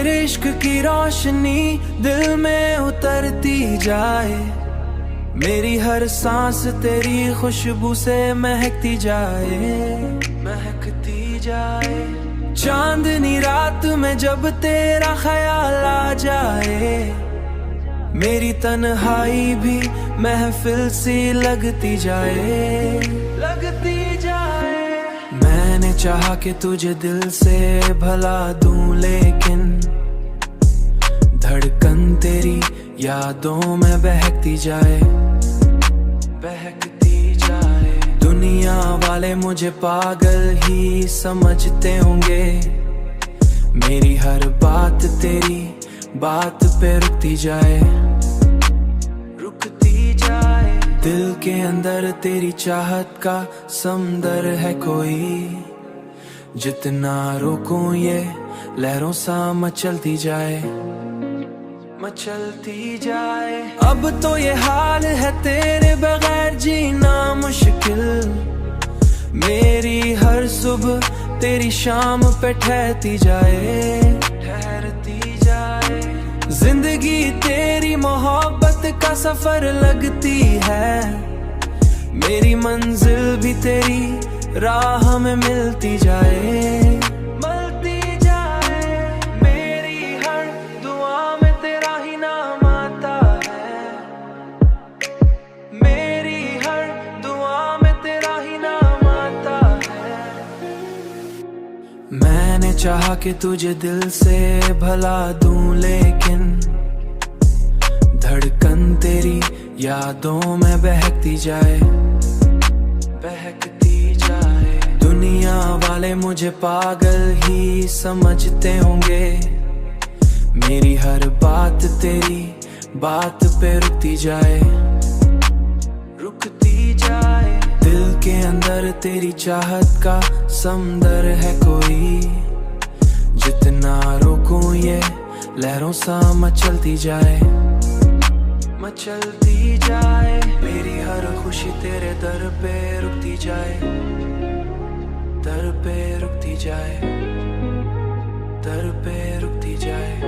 तेरे इश्क की रोशनी दिल में उतरती जाए, मेरी हर सांस तेरी खुशबू से महकती जाए, महकती जाए। चांदनी रात में जब तेरा ख्याल आ जाए, मेरी तन्हाई भी महफिल सी लगती जाए, लगती जाए। मैंने चाहा कि तुझे दिल से भला दूं, लेकिन धड़कन तेरी यादों में बहकती जाए, बहकती जाए। दुनिया वाले मुझे पागल ही समझते होंगे, मेरी हर बात तेरी बात पे रुकती जाए, रुकती जाए। दिल के अंदर तेरी चाहत का समंदर है कोई, जितना रोकूं ये लहरों सा मचलती जाए, मचलती जाए। अब तो ये हाल है तेरे बगैर जीना मुश्किल, मेरी हर सुबह तेरी शाम पे ठहरती जाए, ठहरती जाए। जिंदगी तेरी मोहब्बत का सफर लगती है, मेरी मंजिल भी तेरी राह में मिलती जाए, मिलती जाए। मेरी हर दुआ में तेरा ही नाम आता है, मेरी हर दुआ में तेरा ही नाम आता है। मैंने चाहा कि तुझे दिल से भला दूं, लेकिन धड़कन तेरी यादों में बहकती जाए, बहकती जाए। दुनिया वाले मुझे पागल ही समझते होंगे, मेरी हर बात तेरी बात पे रुकती जाए, रुकती जाए। दिल के अंदर तेरी चाहत का समंदर है कोई, जितना रोकूं ये लहरों सा मचलती जाए, मचलती जाए। मेरी हर खुशी तेरे दर पे रुकती जाए, दर पे रुकती जाए, दर पे रुकती जाए।